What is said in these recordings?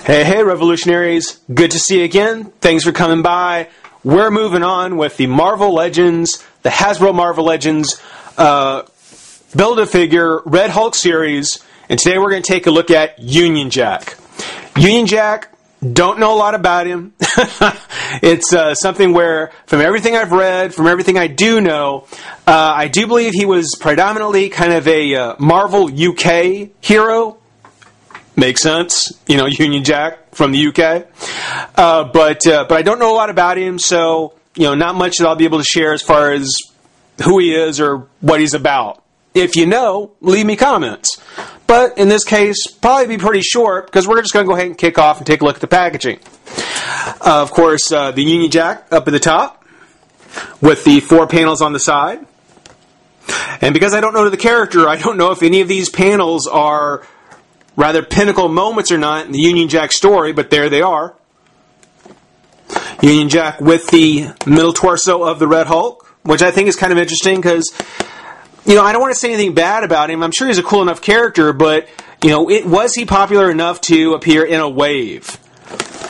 Hey, hey, revolutionaries. Good to see you again. Thanks for coming by. We're moving on with the Marvel Legends, the Hasbro Marvel Legends Build-A-Figure Red Hulk series. And today we're going to take a look at Union Jack. Union Jack, don't know a lot about him. It's something where, from everything I've read, from everything I do know, I do believe he was predominantly kind of a Marvel UK hero. Makes sense, you know, Union Jack from the UK. But I don't know a lot about him, so, you know, not much that I'll be able to share as far as who he is or what he's about. If you know, leave me comments. But in this case, probably be pretty short, because we're just going to go ahead and kick off and take a look at the packaging. Of course, the Union Jack up at the top, with the 4 panels on the side. And because I don't know the character, I don't know if any of these panels are rather pinnacle moments or not in the Union Jack story, but there they are. Union Jack with the middle torso of the Red Hulk, which I think is kind of interesting because, you know, I don't want to say anything bad about him. I'm sure he's a cool enough character, but, you know, was he popular enough to appear in a wave?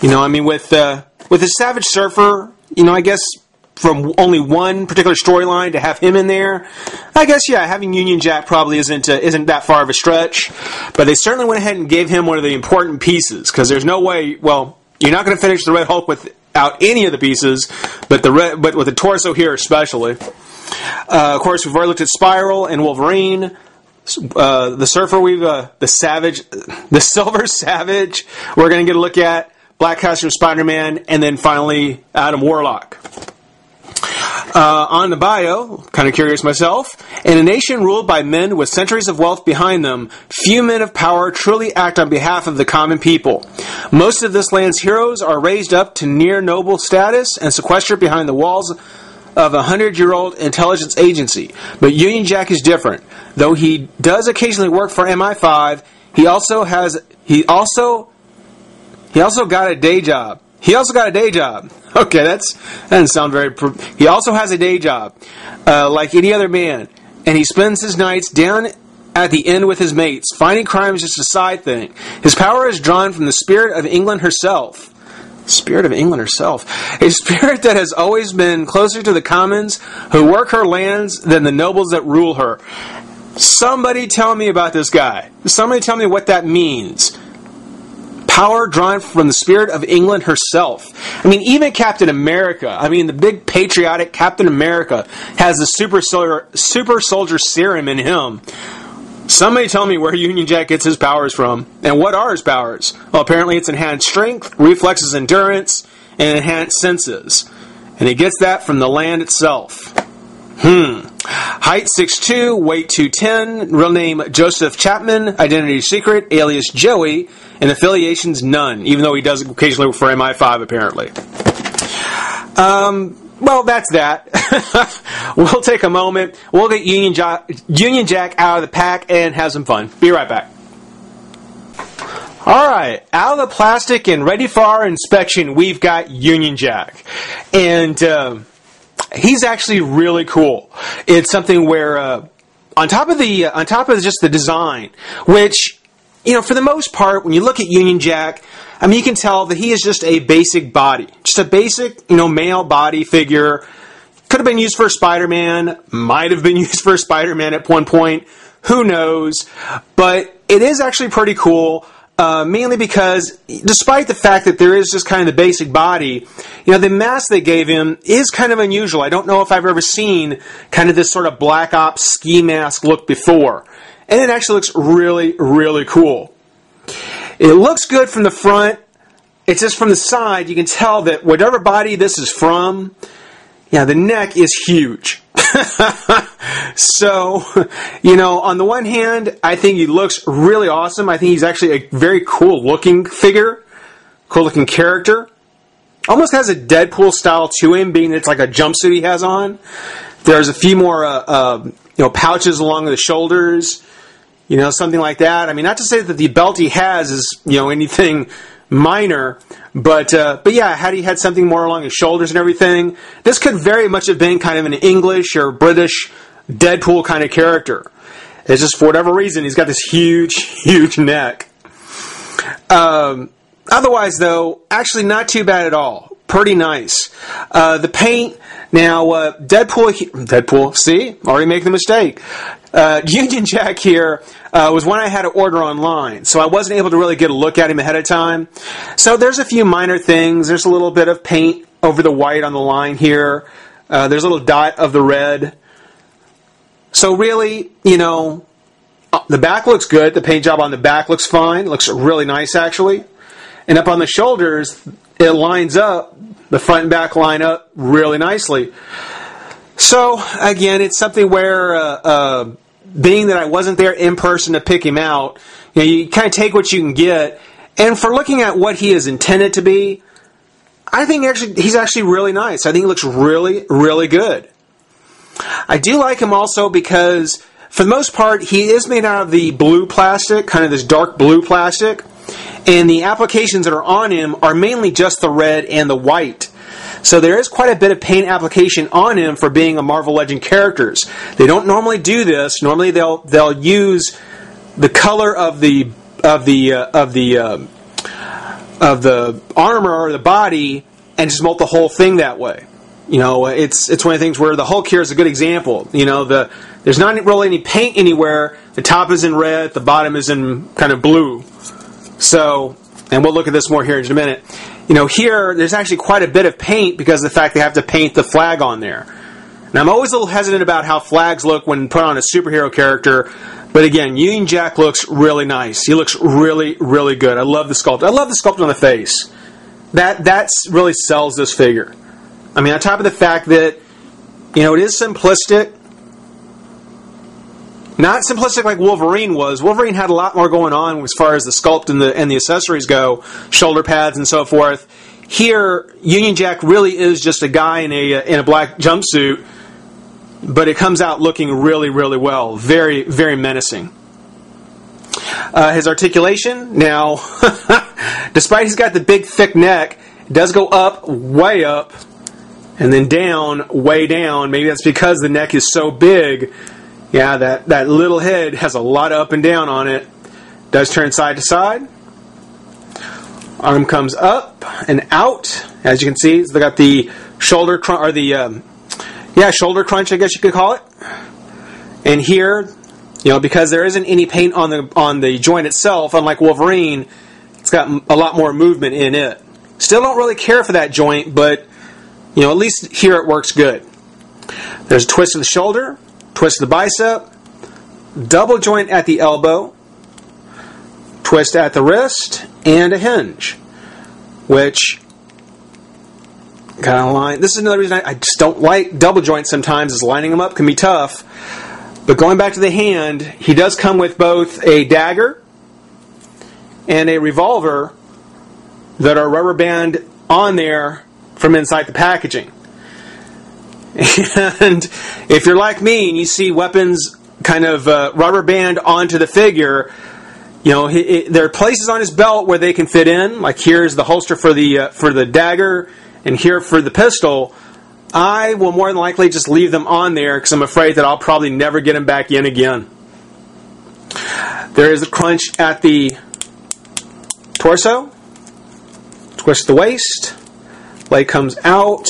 You know, I mean, with the Savage Surfer, you know, I guess from only one particular storyline to have him in there, I guess, yeah, having Union Jack probably isn't that far of a stretch. But they certainly went ahead and gave him one of the important pieces, because there's no way, well, you're not going to finish the Red Hulk without any of the pieces, but with the torso here especially. Of course, we've already looked at Spiral and Wolverine. The Surfer, the Silver Savage, we're going to get a look at. Black Cat from Spider-Man, and then finally Adam Warlock. On the bio, kind of curious myself, in a nation ruled by men with centuries of wealth behind them, few men of power truly act on behalf of the common people. Most of this land's heroes are raised up to near noble status and sequestered behind the walls of a 100-year-old intelligence agency. But Union Jack is different. Though he does occasionally work for MI5, he also got a day job. Okay, that doesn't sound very... He also has a day job, like any other man, and he spends his nights down at the inn with his mates. Fighting crime is just a side thing. His power is drawn from the spirit of England herself. Spirit of England herself. A spirit that has always been closer to the commons who work her lands than the nobles that rule her. Somebody tell me about this guy. Somebody tell me what that means. Power drawn from the spirit of England herself. I mean, even Captain America, I mean, the big patriotic Captain America has the super soldier serum in him. Somebody tell me where Union Jack gets his powers from. And what are his powers? Well, apparently it's enhanced strength, reflexes, endurance, and enhanced senses. And he gets that from the land itself. Height 6'2", weight 210, real name Joseph Chapman, identity secret, alias Joey, and affiliations none, even though he does occasionally work for MI5 apparently. Well, that's that. We'll take a moment, we'll get Union Jack out of the pack and have some fun. Be right back. Alright, out of the plastic and ready for our inspection, we've got Union Jack. And he's actually really cool. It's something where, on top of just the design, which, you know, for the most part, when you look at Union Jack, I mean, you can tell that he is just a basic body. Just a basic, you know, male body figure. Could have been used for Spider-Man. Might have been used for Spider-Man at one point. Who knows? But it is actually pretty cool. Mainly because, despite the fact that there is just kind of the basic body, you know, the mask they gave him is kind of unusual. I don't know if I've ever seen kind of this sort of Black Ops ski mask look before. And it actually looks really, really cool. It looks good from the front. It's just from the side, you can tell that whatever body this is from, yeah, the neck is huge. So, you know, on the one hand, I think he looks really awesome. I think he's actually a very cool looking figure, cool looking character. Almost has a Deadpool style to him, being it's like a jumpsuit he has on. There's a few more, you know, pouches along the shoulders, you know, something like that. I mean, not to say that the belt he has is, you know, anything minor, but yeah, had he had something more along his shoulders and everything, this could very much have been kind of an English or British Deadpool kind of character. It's just for whatever reason he's got this huge neck. Otherwise, though, actually not too bad at all. Pretty nice. The paint, now, Deadpool, see? Already making the mistake. Union Jack here was one I had to order online, so I wasn't able to really get a look at him ahead of time. So there's a few minor things. There's a little bit of paint over the white on the line here. There's a little dot of the red. So really, you know, the back looks good. The paint job on the back looks fine. Looks really nice, actually. And up on the shoulders, it lines up. The front and back line up really nicely. So, again, it's something where, being that I wasn't there in person to pick him out, you know, you kind of take what you can get. And for looking at what he is intended to be, I think he's actually really nice. I think he looks really, really good. I do like him also because, for the most part, he is made out of the blue plastic, kind of this dark blue plastic. And the applications that are on him are mainly just the red and the white. So there is quite a bit of paint application on him for being a Marvel Legend characters. They don't normally do this. Normally they'll use the color of the armor or the body and just mold the whole thing that way. You know, it's one of the things where the Hulk here is a good example. You know, there's not really any paint anywhere. The top is in red, the bottom is in kind of blue. So, and we'll look at this more here in just a minute. You know, here, there's actually quite a bit of paint because of the fact they have to paint the flag on there. Now, I'm always a little hesitant about how flags look when put on a superhero character. But again, Union Jack looks really nice. He looks really, really good. I love the sculpt. I love the sculpt on the face. That really sells this figure. I mean, on top of the fact that, you know, it is simplistic. Not simplistic like Wolverine was. Wolverine had a lot more going on as far as the sculpt and the accessories go, shoulder pads and so forth. Here, Union Jack really is just a guy in a black jumpsuit, but it comes out looking really, really well. Very, very menacing. His articulation, now, despite he's got the big, thick neck, it does go up, way up, and then down, way down. Maybe that's because the neck is so big. Yeah, that little head has a lot of up and down on it. Does turn side to side. Arm comes up and out. As you can see, they got the shoulder crunch, or the shoulder crunch, I guess you could call it. And here, you know, because there isn't any paint on the joint itself, unlike Wolverine, it's got a lot more movement in it. Still don't really care for that joint, but you know, at least here it works good. There's a twist of the shoulder. Twist the bicep, double joint at the elbow, twist at the wrist, and a hinge. Which, kind of line. This is another reason I just don't like double joints sometimes, is lining them up can be tough. But going back to the hand, he does come with both a dagger and a revolver that are rubber band on there from inside the packaging. And if you're like me and you see weapons kind of rubber band onto the figure, you know, there are places on his belt where they can fit in. Like here's the holster for the dagger, and here for the pistol. I will more than likely just leave them on there because I'm afraid that I'll probably never get them back in again. There is a crunch at the torso. Twist the waist. Leg comes out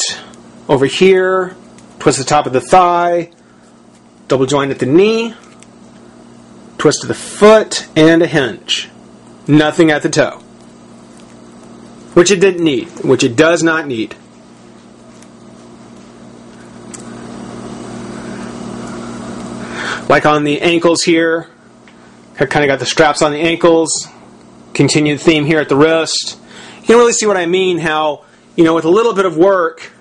over here. Twist the top of the thigh, double joint at the knee, twist to the foot, and a hinge. Nothing at the toe. Which it didn't need, which it does not need. Like on the ankles here, I kind of got the straps on the ankles, continued theme here at the wrist. You can really see what I mean, how, you know, with a little bit of work,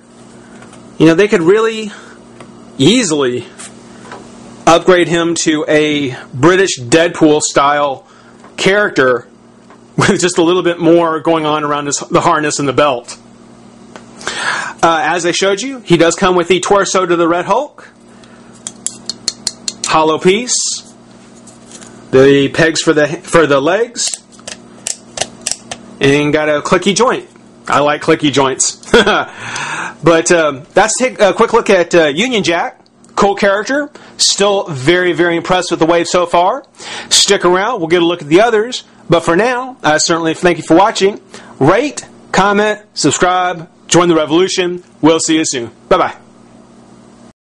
you know, they could really easily upgrade him to a British Deadpool style character with just a little bit more going on around the harness and the belt. As I showed you, he does come with the torso to the Red Hulk. Hollow piece. The pegs for the legs. And got a clicky joint. I like clicky joints. But let's take a quick look at Union Jack. Cool character. Still very, very impressed with the wave so far. Stick around. We'll get a look at the others. But for now, I certainly thank you for watching. Rate, comment, subscribe, join the revolution. We'll see you soon. Bye-bye.